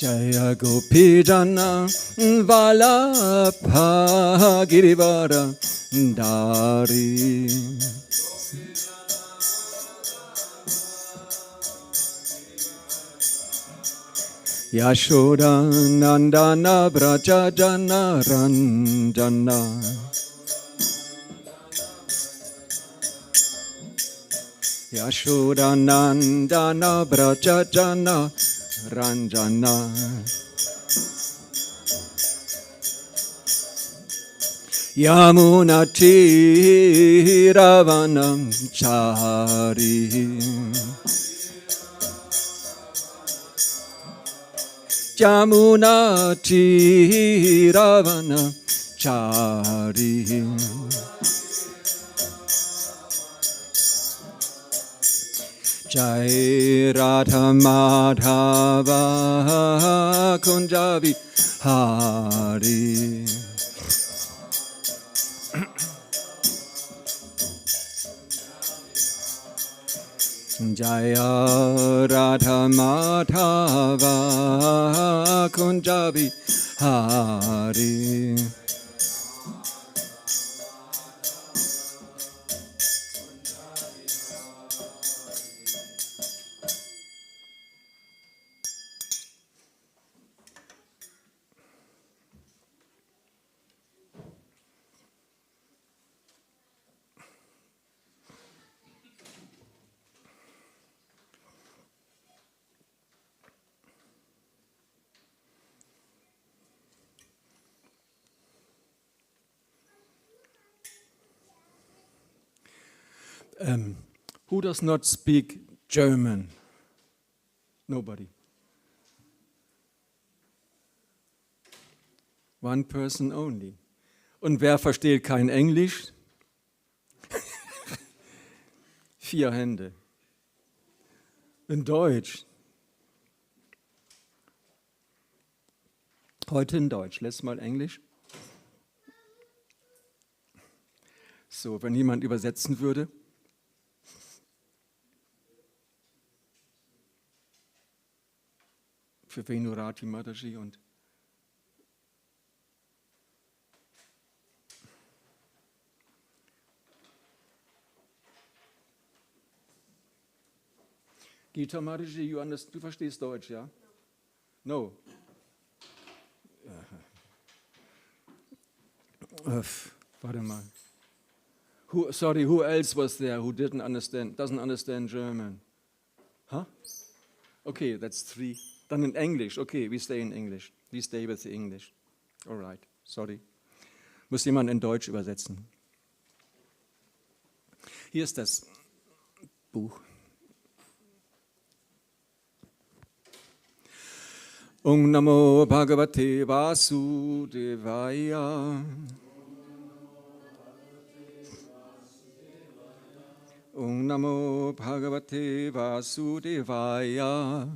Jaya Gopi Jana Vallabha Girivara Dari. Yashoda Nandana Braja Jana Ranjana. Yashoda Nandana Braja Jana Ranjana. Yamuna Tiravanam Chari. Yamuna Tiravanam Chari. Jai Radha Madhava Kunjabi Hari. Jaya Radha Madhava Kunjabi Hari. Who does not speak German? Nobody. One person only. Und wer versteht kein Englisch? 4 Hände. In Deutsch. Heute in Deutsch. Letztes Mal Englisch. So, wenn jemand übersetzen würde. Für Venurati Mataji und Gita Mataji, du verstehst Deutsch, ja? No. Warte mal. Who else was there who doesn't understand German? Huh? Okay, that's 3. Dann in Englisch. Okay, we stay in English. We stay with the English. All right, sorry. Muss jemand in Deutsch übersetzen. Hier ist das Buch. Om Namo Bhagavate Vasudevaya. Om Namo Bhagavate Vasudevaya.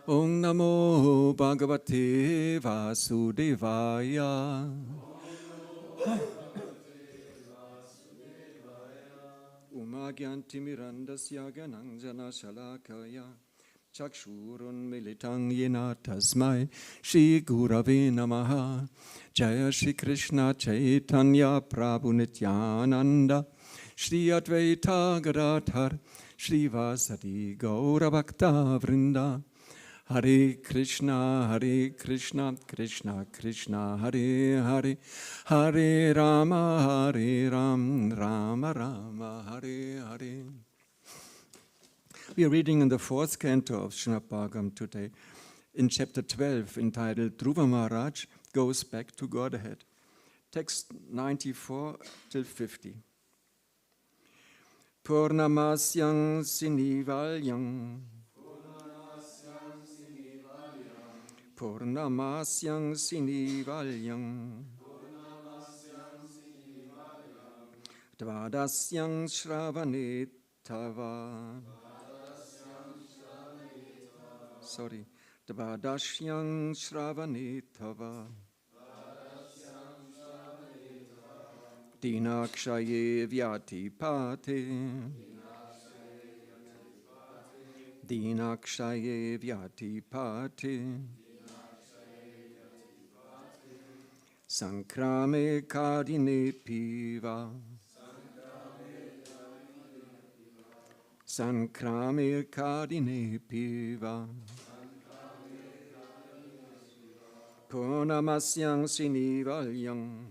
Om Namo Bhagavate Vasudevaya. Umagyantimirandasya gananjana shalakaya. Chakshurun militang yena tasmai Shri Gurave Namaha. Jaya Shri Krishna Chaitanya Prabhu Nityananda. Shri Advaita Gadadhar Shri Vasadi Gaura Bhakta Vrinda. Hare Krishna, Krishna Krishna, Hare Hare, Hare Rama, Rama Rama, Hare Hare. We are reading in the 4th canto of Srimad Bhagavatam today, in chapter 12, entitled Dhruva Maharaj Goes Back to Godhead. Text 94 till 50. Purnamasyang sinivalyang. Purnamasyang sinivalyang. Dvadasyang shravanetava. Dvadasyang shravanetava. Dinakshaye vyati pate. Dinakshaye vyatipate Sankrame Kadine Piva Sankrame Kadine Piva Purnamasyang Sinivalyang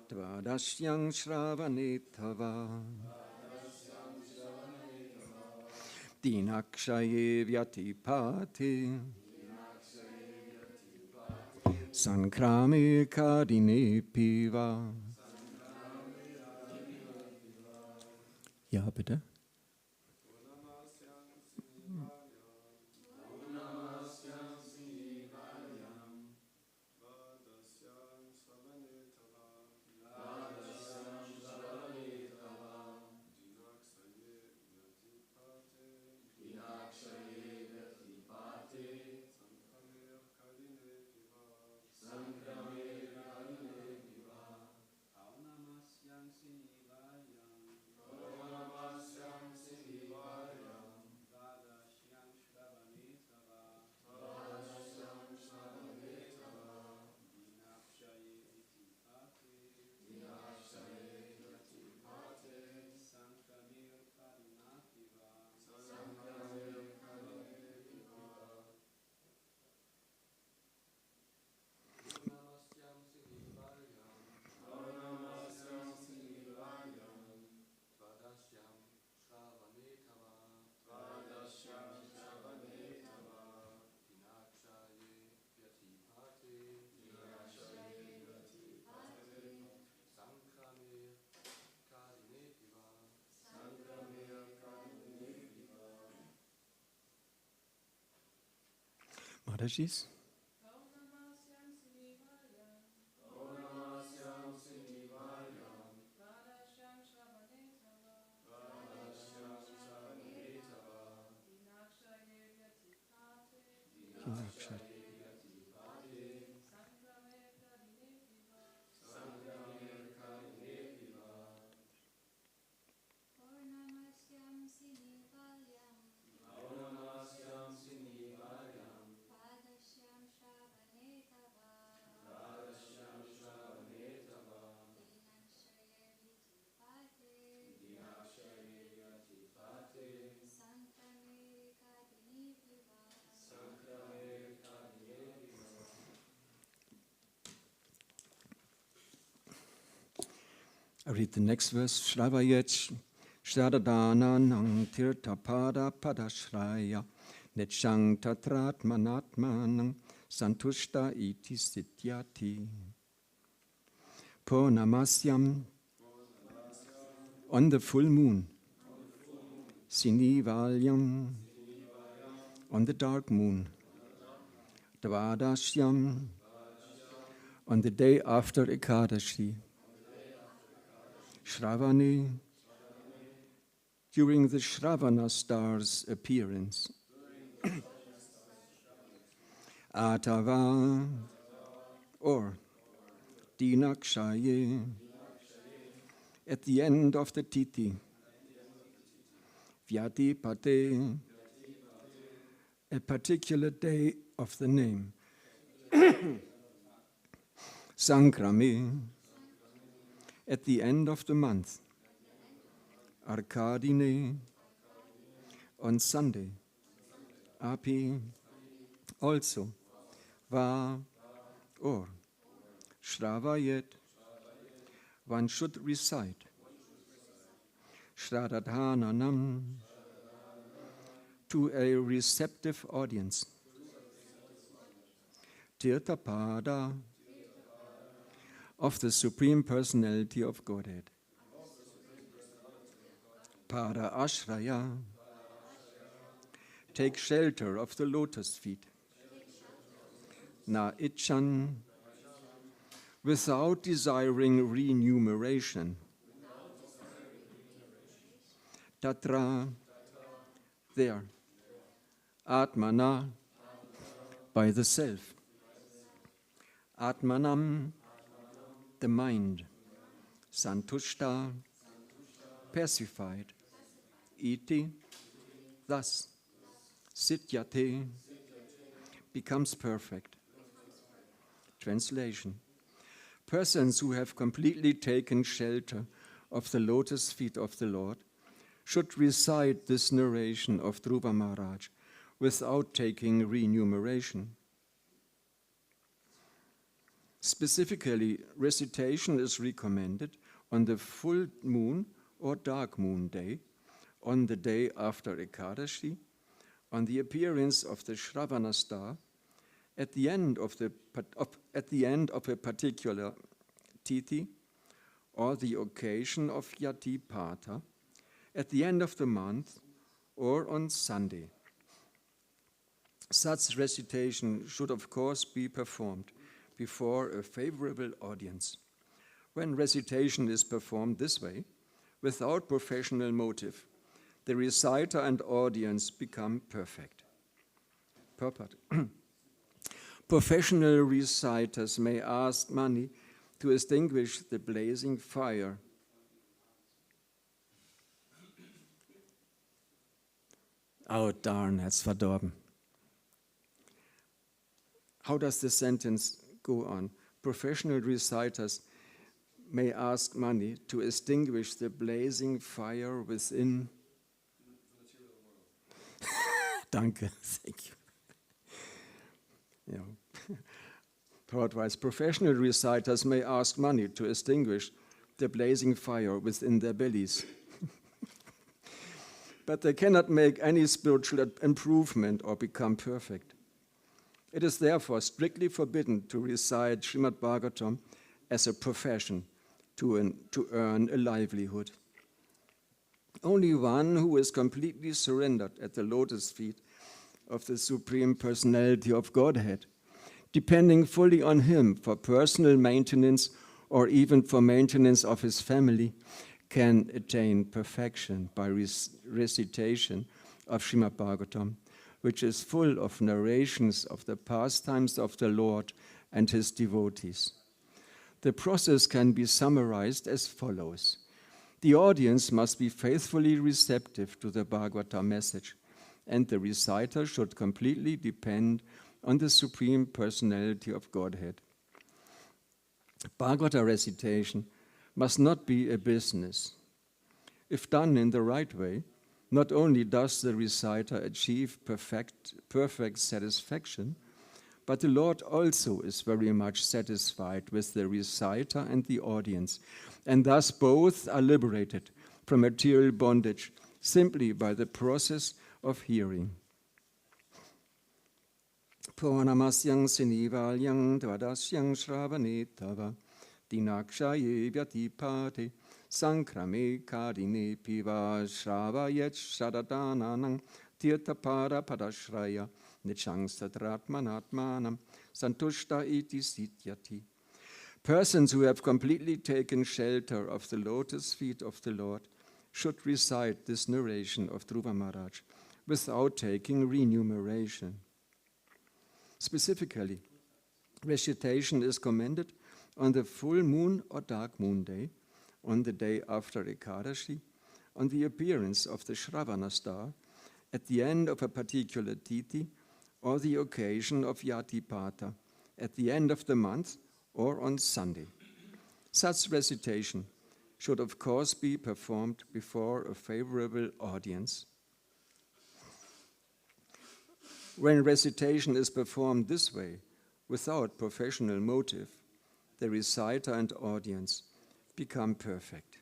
Dvadasyang Shravanetava Dinakshaye Vyatipate Sankrame Kadine Piva. Ja, bitte. Maharaji's? I read the next verse. Shravayet Shradadhananang Tirthapada Padashraya Netshang Tatratmanatmanang Santushta Iti Sityati Purnamasyam on the full moon Sinivalyam on the dark moon Dvadashyam on the day after Ekadashi Shravani, during the Shravana star's appearance. Atava, or Dinakshaye, at the end of the Titi. Vyatipate, a particular day of the name. Sankrame, at the end of the month. Arkadine, on Sunday. Api, also. Va, or. Shravayet, one should recite. Shradadhananam, to a receptive audience. Tirthapada, of the Supreme Personality of Godhead. Pada Ashraya, take shelter of the lotus feet. Na Ichan, without desiring remuneration. Tatra, there. Atmana, by the self. Atmanam, the mind. Santushta, pacified. iti. Thus, siddhyate becomes perfect. Translation. Persons who have completely taken shelter of the lotus feet of the Lord should recite this narration of Dhruva Maharaj without taking remuneration. Specifically, recitation is recommended on the full moon or dark moon day, on the day after Ekadashi, on the appearance of the Shravana star, at the end of a particular tithi, or the occasion of Yati Pata, at the end of the month, or on Sunday. Such recitation should of course be performed before a favorable audience. When recitation is performed this way, without professional motive, the reciter and audience become perfect. Purport. Professional reciters may ask money to extinguish the blazing fire. Oh darn, that's verdorben. How does the sentence go on? Professional reciters may ask money to extinguish the blazing fire within. Danke, thank you. Thought-wise, professional reciters may ask money to extinguish the blazing fire within their bellies. But they cannot make any spiritual improvement or become perfect. It is therefore strictly forbidden to recite Srimad Bhagavatam as a profession to earn a livelihood. Only one who is completely surrendered at the lotus feet of the Supreme Personality of Godhead, depending fully on Him for personal maintenance or even for maintenance of his family, can attain perfection by recitation of Srimad Bhagavatam, which is full of narrations of the pastimes of the Lord and His devotees. The process can be summarized as follows. The audience must be faithfully receptive to the Bhagavata message, and the reciter should completely depend on the Supreme Personality of Godhead. Bhagavata recitation must not be a business. If done in the right way, not only does the reciter achieve perfect satisfaction, but the Lord also is very much satisfied with the reciter and the audience, and thus both are liberated from material bondage simply by the process of hearing. Purnamasyang sinivalyang dvadasyang shravanetava dinakshaye vyatipate sankrame kadine piva shravayet shadadananang tirthapada padashraya nichang satratmanatmanam santushta iti sityati. Persons who have completely taken shelter of the lotus feet of the Lord should recite this narration of Dhruva Maharaj without taking remuneration. Specifically, recitation is commended on the full moon or dark moon day, on the day after Ekadashi, on the appearance of the Shravana star, at the end of a particular tithi, or the occasion of Yatipata, at the end of the month, or on Sunday. Such recitation should of course be performed before a favorable audience. When recitation is performed this way, without professional motive, the reciter and audience become perfect.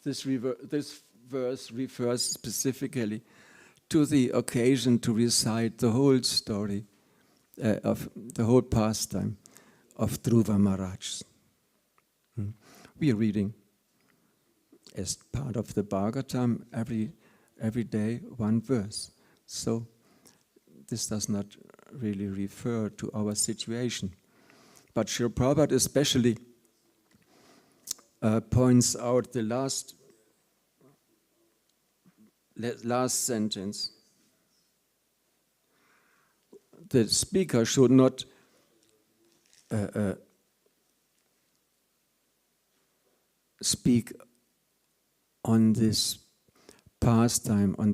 This verse refers specifically to the occasion to recite the whole story of the whole pastime of Dhruva Maharaj. We are reading as part of the Bhagavatam every day one verse. So this does not really refer to our situation. But Srila Prabhupada especially points out the last sentence. The speaker should not speak on this pastime, on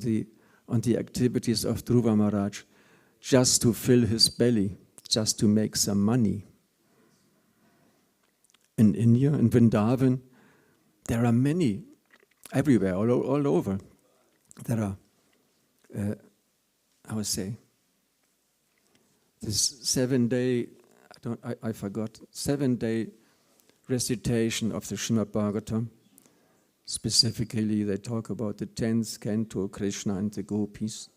the activities of Dhruva Maharaj, just to fill his belly, just to make some money. In India, in Vrindavan, there are many, everywhere, all over. There are, I would say, this 7-day, I forgot, 7-day recitation of the Srimad Bhagavatam. Specifically, they talk about the 10th canto, Krishna and the gopis.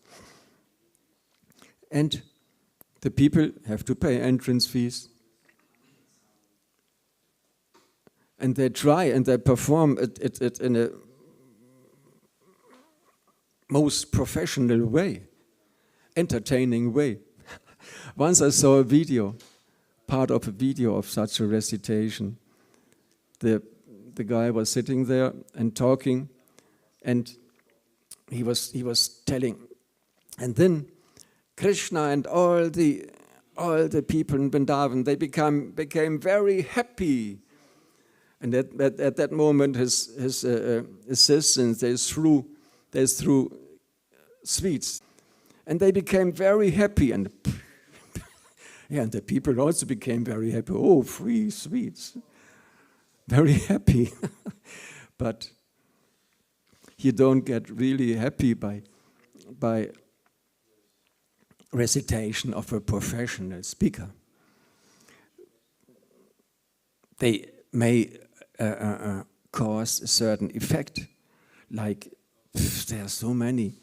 And the people have to pay entrance fees. And they try and they perform it in a most professional way, entertaining way. Once I saw a video, part of a video of such a recitation. The guy was sitting there and talking, and he was telling, and then Krishna and all the people in Vrindavan, they became very happy. And at that moment, his assistants, they threw sweets, and they became very happy, and yeah, and the people also became very happy. Oh, free sweets, very happy. But you don't get really happy by recitation of a professional speaker. They may cause a certain effect, like there are so many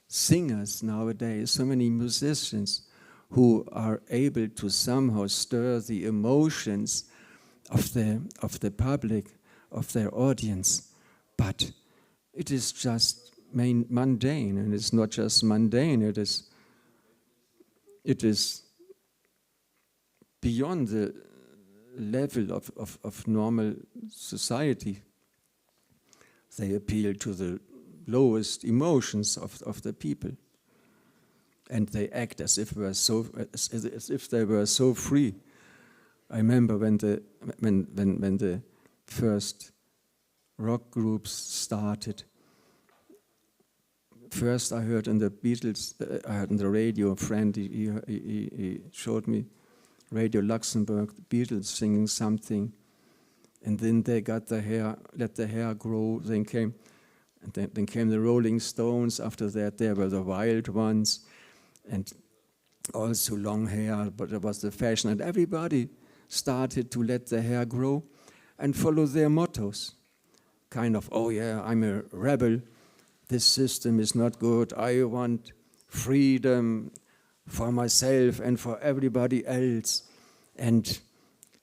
singers nowadays, so many musicians who are able to somehow stir the emotions of the public, of their audience, but it is just mundane, and it's not just mundane, it is beyond the level of normal society. They appeal to the lowest emotions of the people, and they act as if they were so free. I remember when the first rock groups started. First, I heard in the Beatles, I heard on the radio. A friend he showed me Radio Luxembourg, the Beatles singing something, and then they got let the hair grow. Then came the Rolling Stones. After that, there were the Wild Ones, and also long hair. But it was the fashion, and everybody started to let the hair grow and follow their mottos. Kind of, oh yeah, I'm a rebel. This system is not good. I want freedom for myself and for everybody else. And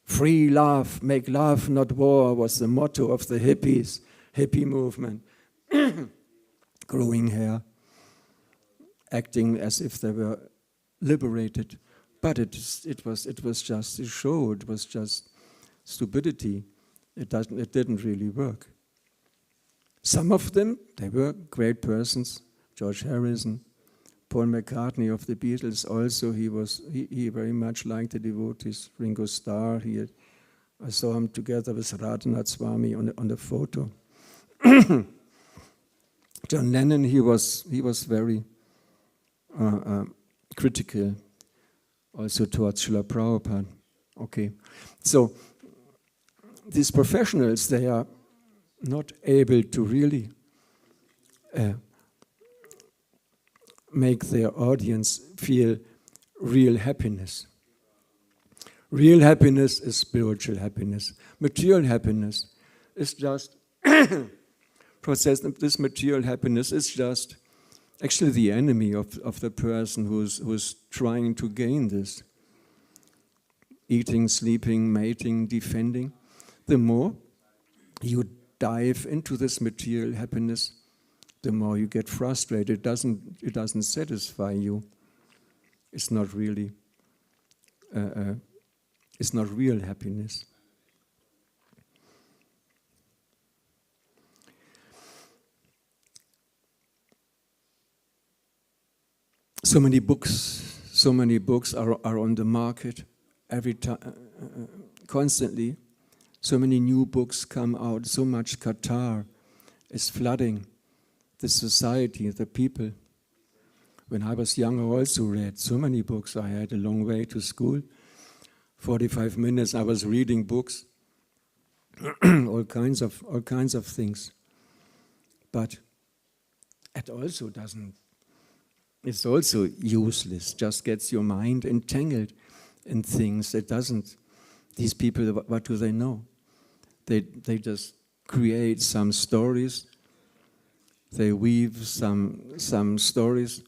free love, make love, not war, was the motto of the hippie movement. Growing hair, acting as if they were liberated. But it was just a show, it was just stupidity. It didn't really work. Some of them, they were great persons. George Harrison, Paul McCartney of the Beatles also, he very much liked the devotees. Ringo Starr, I saw him together with Radhanath Swami on the photo. John Lennon, he was very critical also towards Srila Prabhupada. Okay, so these professionals, they are not able to really make their audience feel real happiness. Real happiness is spiritual happiness. Material happiness is just this material happiness is just actually the enemy of the person who's trying to gain this. Eating, sleeping, mating, defending. The more you dive into this material happiness, the more you get frustrated. It doesn't satisfy you. It's not really. It's not real happiness. So many books are on the market every time, constantly, so many new books come out, so much Qatar is flooding the society, the people. When I was young, I also read so many books. I had a long way to school. 45 minutes I was reading books, all kinds of things. But it also doesn't. It's also useless. Just gets your mind entangled in things. It doesn't. These people, what do they know? They just create some stories. They weave some stories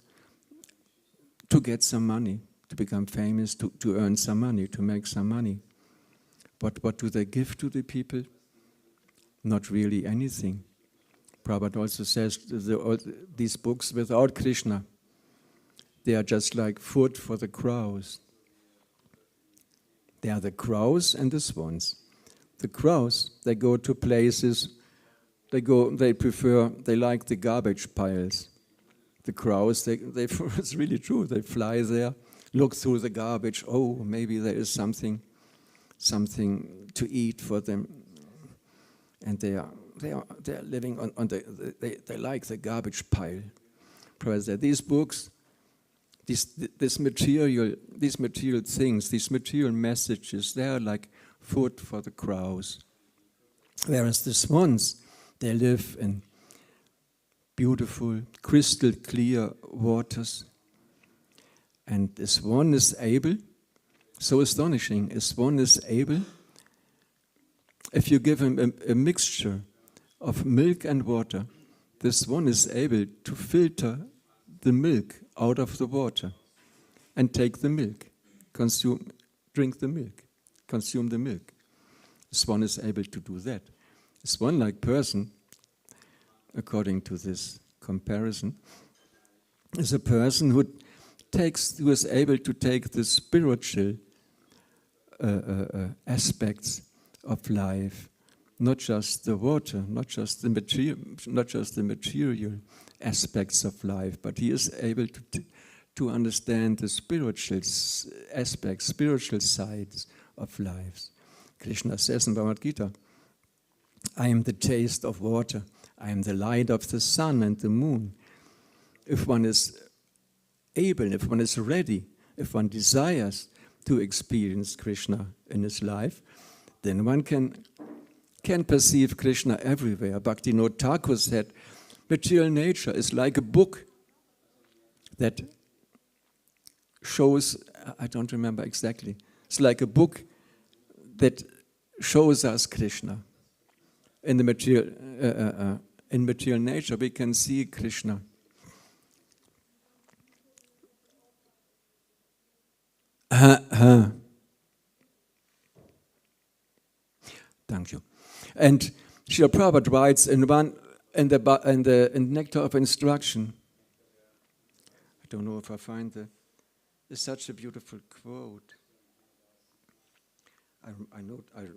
to get some money, to become famous, to earn some money, to make some money. But what do they give to the people? Not really anything. Prabhupada also says these books without Krishna, they are just like food for the crows. They are the crows and the swans. The crows, they go to places, they like the garbage piles. The crows, it's really true, they fly there, look through the garbage, oh, maybe there is something to eat for them. And they are living on they like the garbage pile. These books, these material things, these material messages, they are like food for the crows. Whereas the swans, they live in beautiful, crystal clear waters. And the swan is able, so astonishing, a swan is able, if you give him a mixture of milk and water, the swan is able to filter the milk out of the water and take the milk, drink the milk, consume the milk. The swan is able to do that. A swan-like person, according to this comparison, is a person who is able to take the spiritual aspects of life, not just the water, not just the material aspects of life, but he is able to understand the spiritual aspects, spiritual sides of life. Krishna says in Bhagavad Gita, I am the taste of water, I am the light of the sun and the moon. If one is able, if one is ready, if one desires to experience Krishna in his life, then one can perceive Krishna everywhere. Bhaktivinoda Thakur said, material nature is like a book that shows, I don't remember exactly, it's like a book that shows us Krishna. In the material nature, we can see Krishna. Thank you. And Srila Prabhupada writes in the Nectar of Instruction. I don't know if I find it's such a beautiful quote. I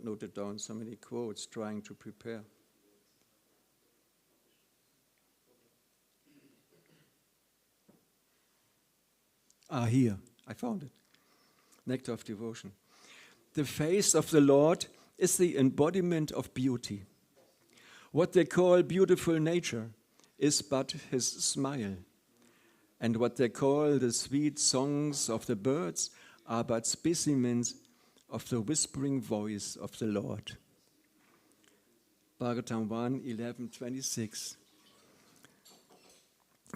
noted down so many quotes trying to prepare. Here, I found it. Nectar of Devotion. The face of the Lord is the embodiment of beauty. What they call beautiful nature is but his smile. And what they call the sweet songs of the birds are but specimens of the whispering voice of the Lord. Bhagavatam 1:11-26.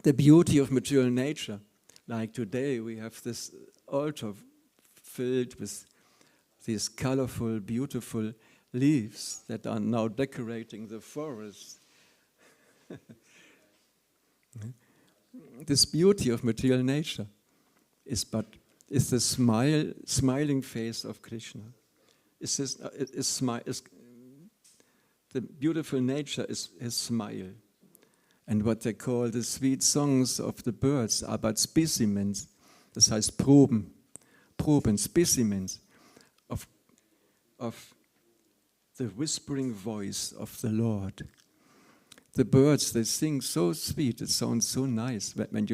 The beauty of material nature, like today we have this altar filled with these colorful, beautiful leaves that are now decorating the forest. This beauty of material nature is the smiling face of Krishna. The beautiful nature is his smile. And what they call the sweet songs of the birds are but specimens, das heißt Proben, specimens of the whispering voice of the Lord. The birds, they sing so sweet, it sounds so nice when you